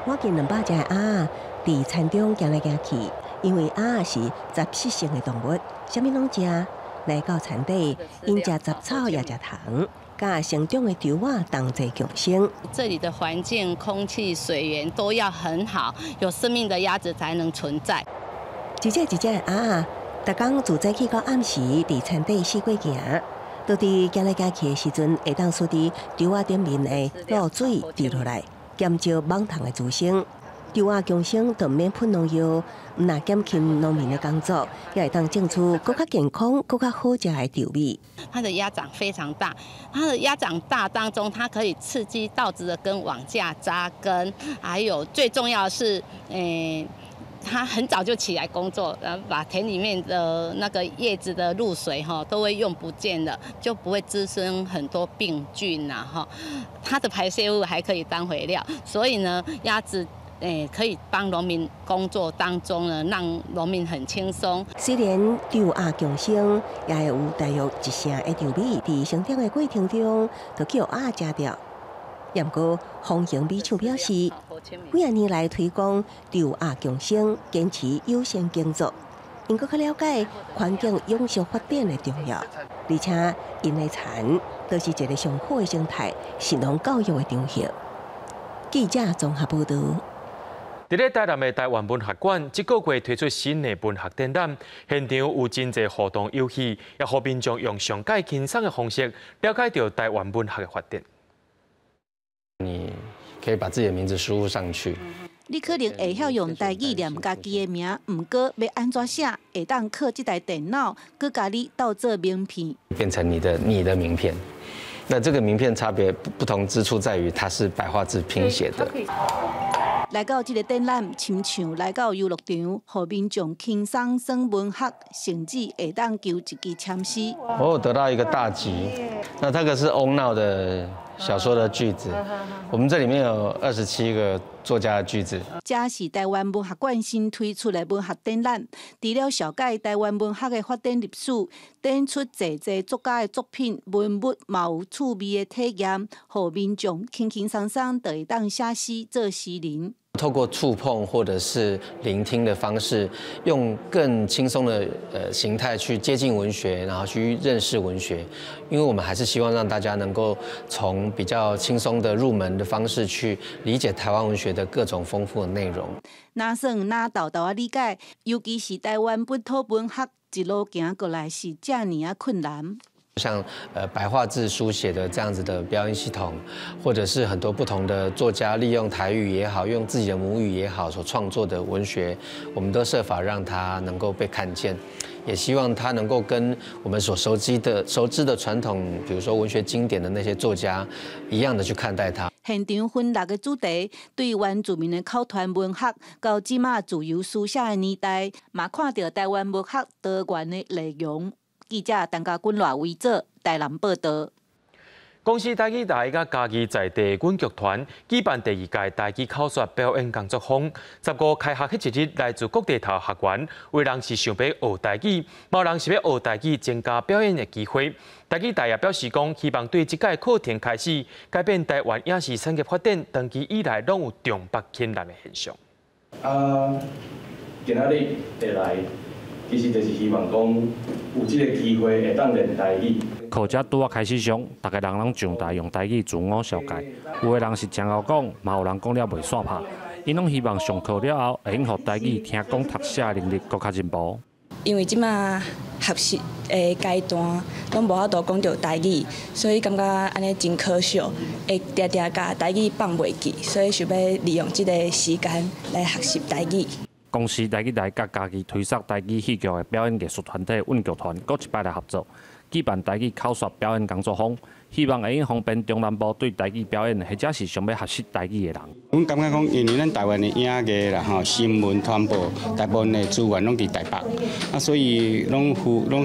我见200只鸭伫田中行来行去，因为鸭是杂食性的动物，啥物拢食。来到田地，因食杂草也食虫。 甲成长的稻仔同齐共生。
这里的环境、空气、水源都要很好，有生命的鸭子才能存在。
一只鸭，逐工自早起到暗时伫田地四过行，都伫行来行去的时阵，会当输伫稻仔顶面的露水滴落来，减少蠓虫的滋生。稻仔共生就免喷农药，唔但减轻农民的工作，也会当种出更加健康、更加好食的稻米。
它的鸭掌非常大，它的鸭掌大当中，它可以刺激稻子的根往下扎根，还有最重要的是，它很早就起来工作，然后把田里面的那个叶子的露水都会用不见了，就不会滋生很多病菌哈。它的排泄物还可以当肥料，所以呢，鸭子。 可以帮农民工作当中呢，让农民很轻松。
虽然稻鸭共生，也会有大约1成的稻米伫生长的过程中，就叫鸭食掉。不过，红营米厂表示，几啊年来推广稻鸭共生，坚持友善耕作，因更加了解环境永续发展的重要，而且因的田都是一个上好的生态，是农教育的场合。记者综合报道。
伫咧台南的台湾文学馆，这个月推出新的文学展览，现场有真侪互动游戏，也互民众用上介轻松的方式了解到台湾文学的发展。
你可以把自己的名字输入上去。
你可能会晓用台语念家己的名，毋过要安怎写，会当靠这台电脑，佮家己倒做名片，
变成你的名片。那这个名片差别不同之处在于，它是白话字拼写的。
来到这个展览，亲像来到游乐场，互民众轻松耍文学，甚至会当求一支签诗。
我有得到一个大吉，那这个是翁闹的小说的句子，我们这里面有27个作家的句子。
这是台湾文学馆新推出的文学展览，除了小解台湾文学的发展历史，展出侪作家的作品，文物嘛有趣味的体验，互民众轻轻松松就会当写诗做诗人。
透过触碰或者是聆听的方式，用更轻松的形态去接近文学，然后去认识文学。因为我们还是希望让大家能够从比较轻松的入门的方式去理解台湾文学的各种丰富的内容。
哪算哪豆豆啊理解，尤其是台湾本土文学一路行过来是这么啊困难。
像白话字书写的这样子的标音系统，或者是很多不同的作家利用台语也好，用自己的母语也好所创作的文学，我们都设法让它能够被看见，也希望它能够跟我们所熟知的传统，比如说文学经典的那些作家一样的去看待它。
现场分6个主题，对原住民的口传文学，到即马自由书写的年代，嘛看到台湾文学多元的内容。 记者陈家军赖为做台南报道。
公司台语台甲嘉义在地阮剧团举办第2届台语口说表演工作坊，15开学迄一日，来自各地头学员，有人是想要学台语，有人是要学台语增加表演的机会。台语台也表示讲，希望对这届课程开始改变台湾影视产业发展，长期以来拢有重北轻南的现象。
今仔日会来。 其实就是希望讲有这个机会会当练台语。
课程拄啊开始上，大家人上台用台语自我小解。有的人是真好讲，嘛有人讲了袂煞拍。因拢希望上课了后，会用互台语听讲读写能力更较进步。
因为即马学习的阶段，拢无法度讲到台语，所以感觉安尼真可惜，会常常甲台语放袂记，所以想要利用即个时间来学习台语。
公司台语台甲家己推设台语戏剧的表演艺术团体韵剧团，搁一摆来合作，举办台语口说表演工作坊。 希望会用方便中南部对台语表演，或者是想要学习台语的人。
阮感觉讲，因为咱台湾的影艺啦吼，新闻传播大部分的资源拢伫台北，啊，所以拢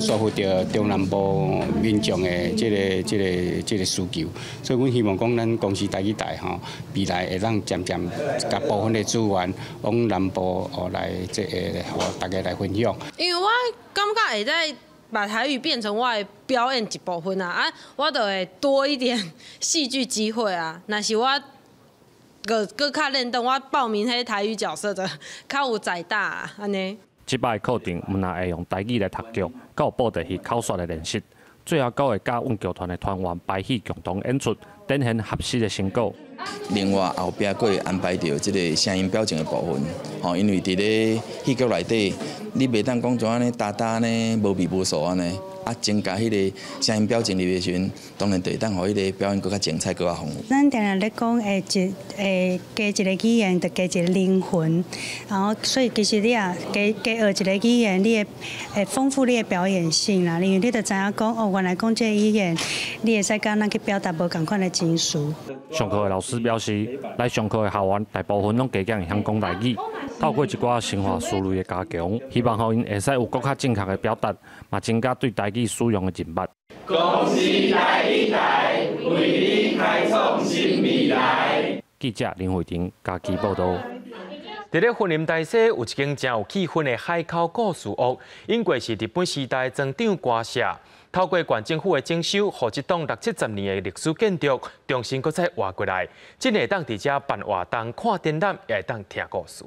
疏忽着中南部民众的这个需求。所以阮希望讲，咱公司台语台吼，未来会让渐渐甲部分的资源往南部来互大家来分享。
因为我感觉会在。 把台语变成我的表演一部分啊！我就会多一点戏剧机会啊。若是我搁较认真，我报名迄台语角色的较有才大啊，安尼。
即摆课程，毋但会用台语来读剧，还有布袋戏口说的练习。最后，还会甲阮剧团的团员排戏共同演出，展现合适的成果。
另外后壁佫会安排着即个声音表情的部分，吼，因为伫咧戏剧内底，你袂当讲像安尼呆呆呢，无味无素安尼，啊，增加迄个声音表情入的时阵，当然就会当互迄个表演佫较精彩，佫较丰富。
咱定定咧讲，加一个语言，就加一个灵魂，然后所以其实你啊，加学一个语言，你会丰富你的表演性啦，因为你就知影讲哦，原来讲这个语言，你会使甲咱去表达无共款的情绪。
上课的老师表示，来上课的校员大部分拢加强会晓讲台语，透过一寡生活思虑的加强，希望互因会使有更较正确的表达，嘛增加对台语使用的认捌。
恭喜台语台为你开创新未来。
记者林慧婷家己报道。
伫咧婚姻大西有一间真有气氛的海口故事屋，因过是日本时代增长官舍。 透过县政府的征收，让这栋60-70年的历史建筑重新再活过来，真会当伫遮办活动、看展览，也会当听故事。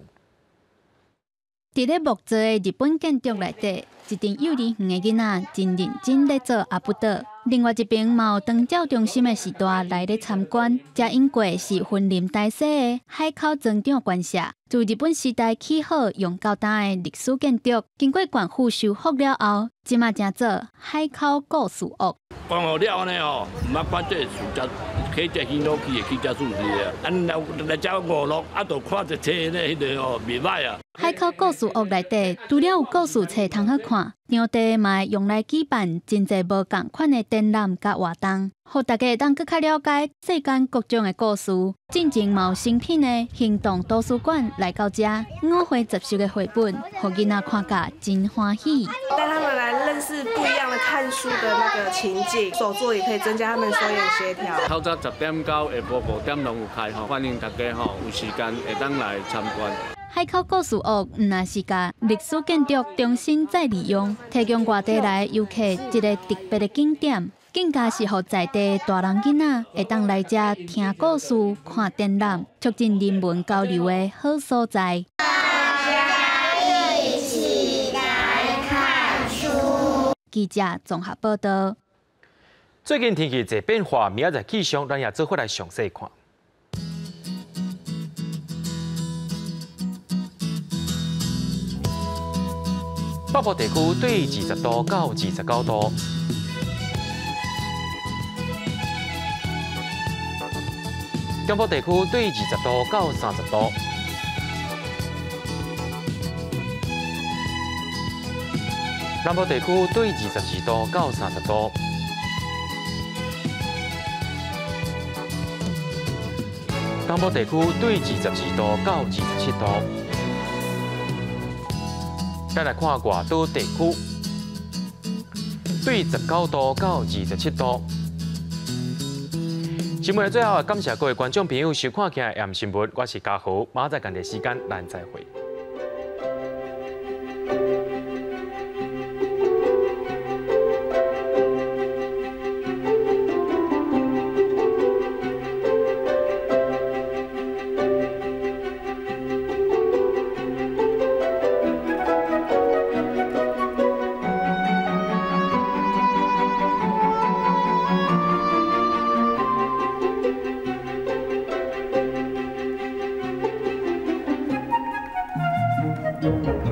伫咧木造的日本建筑内底，一阵幼儿园的囡仔真认真咧做阿布达。另外一边嘛有长照中心的时代来咧参观，遮因过是婚姻大西的海口增长官舍。 自日本时代起好用较大的历史建筑，经过县府修复了后，即马正做海口故事屋。
办好了呢吼，唔捌管这住宅，起只兴落去的起只住址啊。咱来遮娱乐，啊，就看一册呢，迄个吼袂歹啊。
海口故事屋内底除了有故事册通好看，场地嘛会用来举办真侪无共款的展览甲活动，互大家会当更较了解世间各种的故事。进前嘛有新品的行动图书馆来到遮，5回接收的绘本，互囡仔看甲真欢喜。
带他们来认识不一样的看书的那个情景，手作也可以增加他们手眼协调。
透早10点到下晡5点拢有开吼，欢迎大家吼有时间会当来参观。
海口故事屋毋但是甲历史建筑重新再利用，提供外地来游客一个特别的景点，更加是互在地大人囡仔会当来遮听故事、看展览，促进人文交流的好所在。大家一起来看书。记者综合报道。
最近天气在变化，明仔载气象咱也做伙来详细看。 北部地区对20度到29度，中部地区对20度到30度，南部地区对22度到30度，东部地区对22度到27度。 咱来看外岛地区，对19度到27度。新闻的最后，感谢各位观众朋友收看今日AM新闻，我是嘉豪，马上同一时间咱再会。
Thank you.